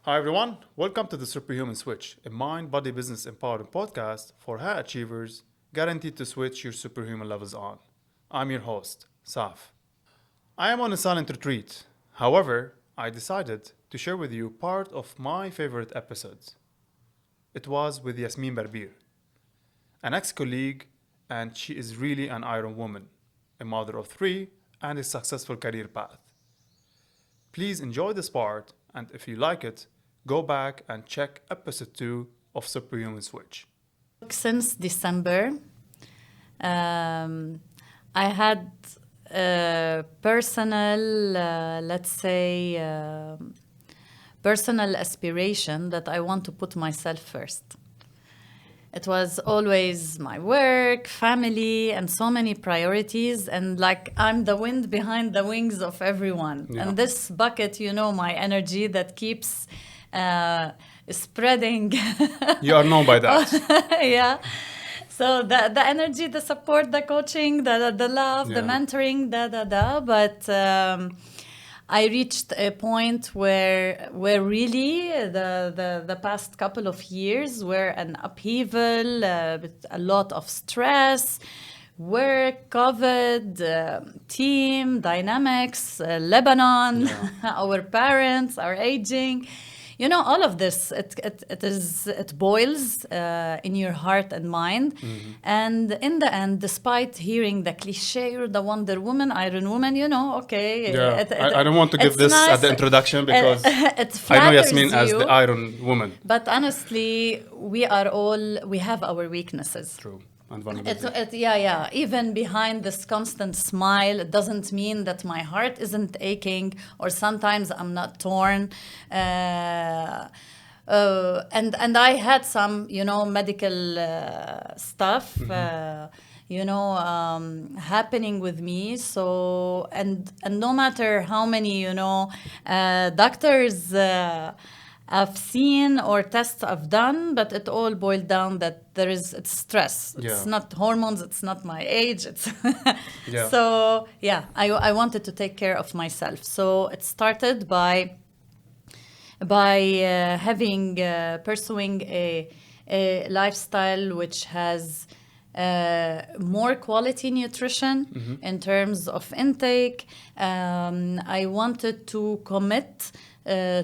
Hi everyone, welcome to the Superhuman Switch, a mind-body business empowering podcast for high achievers guaranteed to switch your superhuman levels on. I'm your host, Saf. I am on a silent retreat. However, I decided to share with you part of my favorite episodes. It was with Yasmine Barbir, an ex-colleague, and she is really an iron woman, a mother of three, and a successful career path. Please enjoy this part, and if you like it, go back and check episode 2 of Superhuman Switch. Since December, I had a personal, personal aspiration that I want to put myself first. It was always my work, family, and so many priorities. And like I'm the wind behind the wings of everyone. Yeah. And this bucket, my energy that keeps spreading. You are known by that. Yeah. So the energy, the support, the coaching, the love, the Yeah. mentoring, But I reached a point where really the past couple of years were an upheaval, with a lot of stress, work, COVID, team, dynamics, Lebanon, Yeah. our parents, our aging. All of this, it boils in your heart and mind. Mm-hmm. And in the end, despite hearing the cliche, you're the Wonder Woman, Iron Woman, okay. Yeah. I don't want to give it's this nice. at the introduction because It I know flatters Yasmine as you, the Iron Woman. but honestly, we have our weaknesses. True. And vulnerability. Yeah. Even behind this constant smile, it doesn't mean that my heart isn't aching, or sometimes I'm not torn. And I had some, medical stuff, happening with me. So and no matter how many, doctors. I've seen or tests I've done, but it all boiled down that it's stress. It's Yeah. not hormones. It's not my age. It's Yeah. So yeah, I wanted to take care of myself. So it started by pursuing a lifestyle which has more quality nutrition in terms of intake. I wanted to commit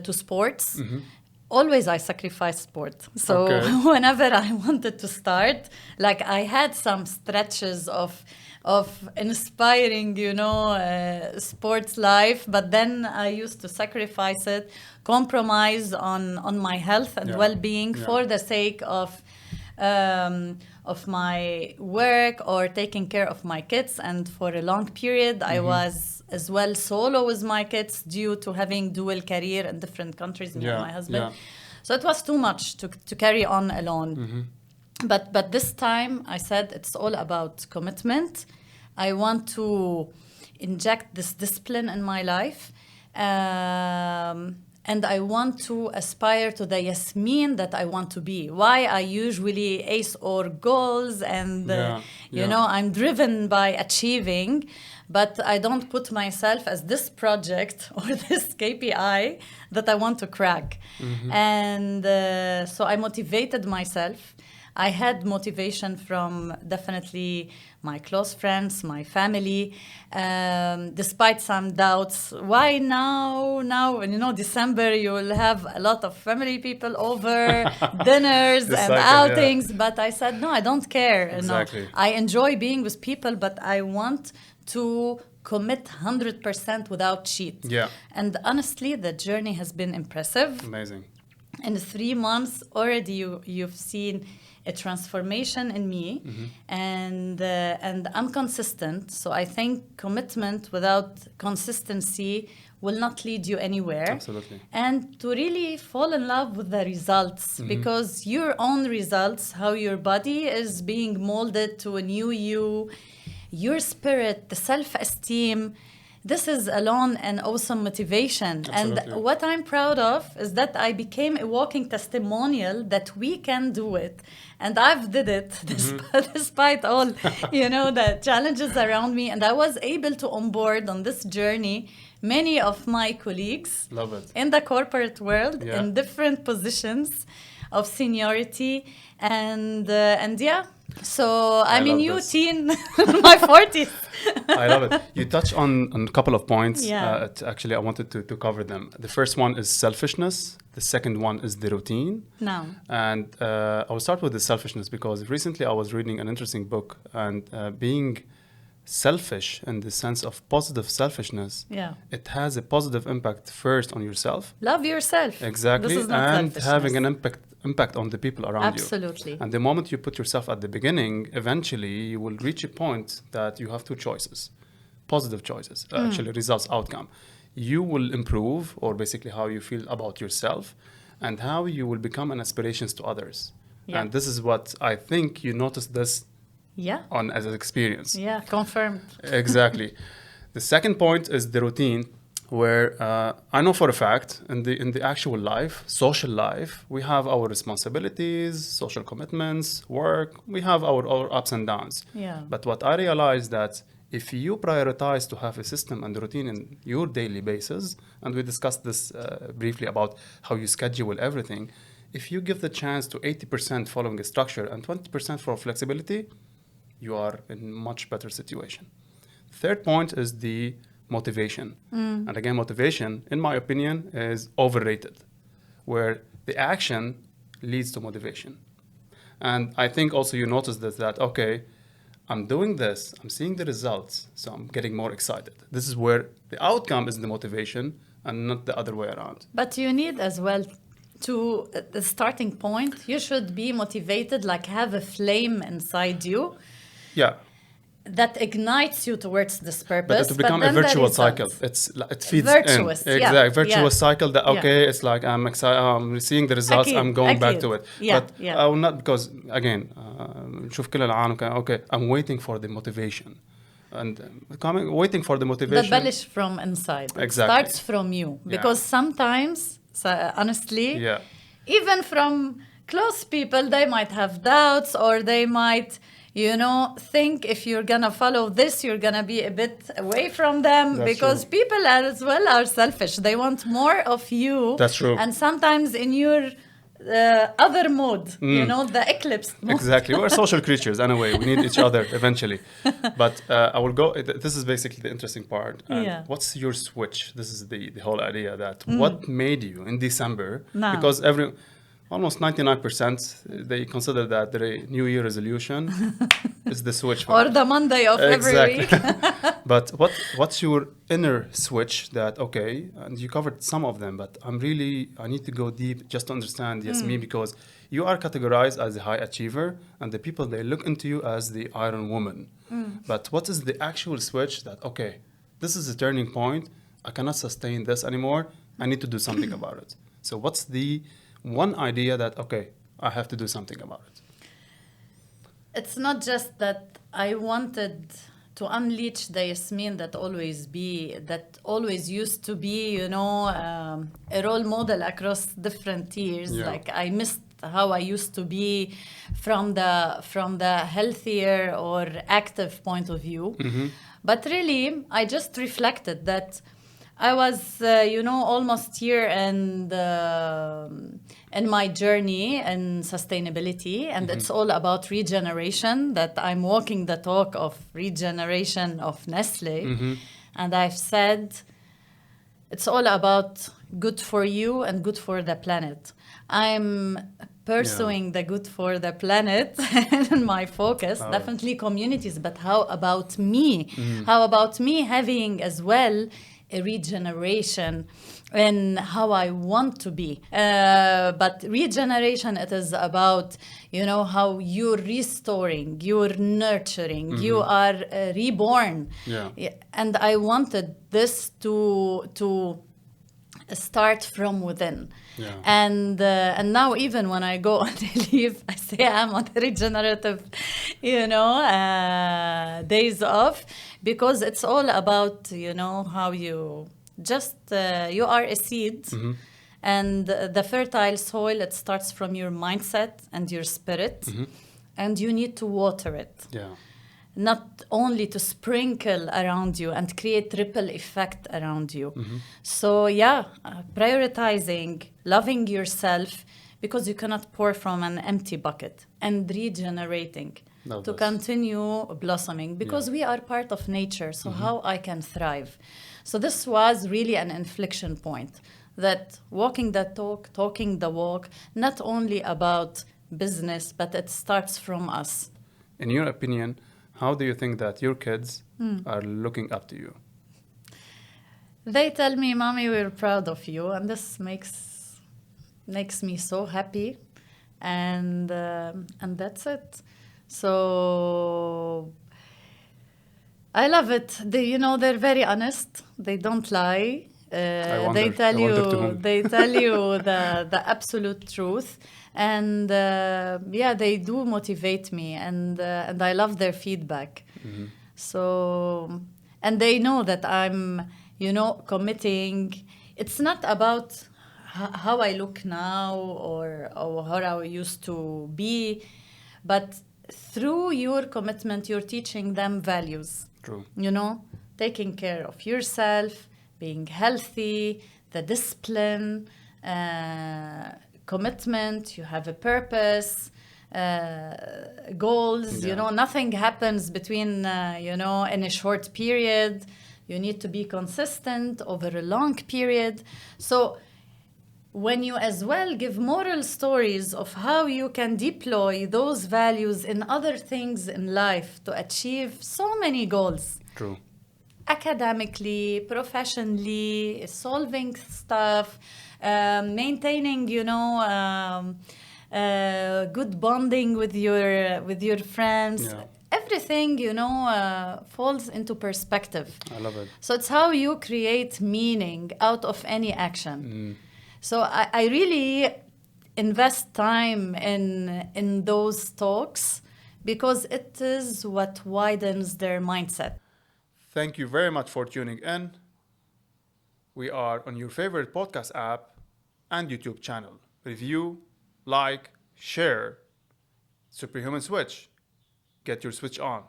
to sports. Always I sacrifice sport. So Okay. whenever I wanted to start, like I had some stretches of inspiring, sports life, but then I used to sacrifice it, compromise on my health and Yeah. well-being Yeah. for the sake of my work or taking care of my kids. And for a long period, I was as well solo with my kids due to having dual career in different countries, me and my husband. Yeah. So it was too much to carry on alone. But this time I said it's all about commitment. I want to inject this discipline in my life. And I want to aspire to the Yasmine that I want to be. Why I usually ace or goals and, Yeah. I'm driven by achieving, but I don't put myself as this project or this KPI that I want to crack. And so I motivated myself. I had motivation from definitely my close friends, my family, despite some doubts. Why now? Now, December, you will have a lot of family people over, dinners The and cycle, yeah. outings. But I said, no, I don't care. Exactly. No, I enjoy being with people, but I want to commit 100% without cheat. Yeah. And honestly, the journey has been impressive. Amazing. In 3 months already you've seen a transformation in me. And I'm consistent, so I think commitment without consistency will not lead you anywhere. Absolutely. And to really fall in love with the results, because your own results, how your body is being molded to a new you, your spirit, the self-esteem, this is alone an awesome motivation. Absolutely. And what I'm proud of is that I became a walking testimonial that we can do it. And I've did it despite all, the challenges around me. And I was able to onboard on this journey many of my colleagues Love it. in the corporate world Yeah. in different positions of seniority and yeah. So I'm a love new this. teen in my 40s. I love it. You touch on a couple of points. Yeah. Actually, I wanted to cover them. The first one is selfishness. The second one is the routine. No. And I will start with the selfishness because recently I was reading an interesting book, and being selfish in the sense of positive selfishness, Yeah. it has a positive impact first on yourself. Love yourself. Exactly. This is not And selfishness. having an impact on the people around Absolutely. you. And the moment you put yourself at the beginning, eventually you will reach a point that you have two choices, positive choices, actually results outcome. You will improve, or basically how you feel about yourself, and how you will become an inspiration to others. Yeah. And this is what I think you noticed this Yeah. on as an experience. Yeah. Confirmed. Exactly. The second point is the routine, where I know for a fact in the actual life, social life, we have our responsibilities, social commitments, work. We have our ups and downs. Yeah. But what I realized that if you prioritize to have a system and routine in your daily basis, and we discussed this briefly about how you schedule everything, if you give the chance to 80% following a structure and 20% for flexibility, you are in much better situation. Third point is the motivation. And again, motivation, in my opinion, is overrated, where the action leads to motivation. And I think also you notice that okay, I'm doing this, I'm seeing the results, so I'm getting more excited. This is where the outcome is the motivation and not the other way around. But you need as well to the starting point. You should be motivated, like have a flame inside you Yeah. that ignites you towards this purpose. But it will become a then the virtual results. cycle. It feeds Virtuous, in. yeah, Exactly. Virtuous yeah. cycle that, Yeah. okay, it's like I'm excited, I'm seeing the results, أكيد, I'm going back أكيد. to it. Yeah, But yeah. I will not, because again, نشوف كل العالم okay, I'm waiting for the motivation. And waiting for the motivation. ببلش from inside. It Exactly. starts from you. Yeah. Because sometimes, honestly, Yeah. even from close people, they might have doubts, or they might, think if you're gonna follow this, you're gonna be a bit away from them. That's because true. people as well are selfish. They want more of you. That's true. And sometimes in your other mode, the eclipsed mode. Exactly. We're social creatures anyway. We need each other eventually. But I will go. This is basically the interesting part. And Yeah. What's your switch? This is the whole idea that what made you in December? No. Because almost 99% they consider that their New Year resolution is the switch. Or the Monday of every week. But what's your inner switch that, okay, and you covered some of them, but I need to go deep just to understand Yasmine, because you are categorized as a high achiever and the people, they look into you as the Iron Woman. But what is the actual switch that, okay, this is a turning point, I cannot sustain this anymore, I need to do something about it. So what's the one idea that, okay, I have to do something about it? It's not just that I wanted to unleash the Yasmine that always used to be, a role model across different years. Yeah. Like I missed how I used to be from the healthier or active point of view. But really, I just reflected that I was, almost here and in my journey in sustainability, and it's all about regeneration, that I'm walking the talk of regeneration of Nestle. And I've said it's all about good for you and good for the planet. I'm pursuing the good for the planet in my focus, definitely communities, but how about me? How about me having as well a regeneration in how I want to be. But regeneration, it is about, how you're restoring, you're nurturing, you are reborn. Yeah. And I wanted this to start from within. Yeah. And now even when I go on leave, I say I'm on the regenerative, days off, because it's all about, how you just, you are a seed. And the fertile soil, it starts from your mindset and your spirit. And you need to water it. Yeah. not only to sprinkle around you and create ripple effect around you. So yeah, prioritizing, loving yourself, because you cannot pour from an empty bucket, and regenerating Love to this. continue blossoming, because Yeah. we are part of nature. So how I can thrive. So this was really an inflection point, that walking the talk, talking the walk, not only about business, but it starts from us. In your opinion, how do you think that your kids are looking up to you? They tell me, "Mommy, we're proud of you," and this makes me so happy, and that's it. So I love it. They're very honest. They don't lie. They tell I wonder to you whom. they tell you the absolute truth, and yeah, they do motivate me, and I love their feedback. So, and they know that I'm, committing. It's not about how I look now, or how I used to be, but through your commitment, you're teaching them values. True. Taking care of yourself, being healthy, the discipline, commitment, you have a purpose, goals, Yeah. nothing happens between, in a short period. You need to be consistent over a long period. So when you as well give moral stories of how you can deploy those values in other things in life to achieve so many goals, True. academically, professionally, solving stuff, maintaining, good bonding with your friends. Yeah. Everything, falls into perspective. I love it. So it's how you create meaning out of any action. So I really invest time in those talks, because it is what widens their mindset. Thank you very much for tuning in. We are on your favorite podcast app and YouTube channel. Review, like, share. Superhuman Switch. Get your switch on.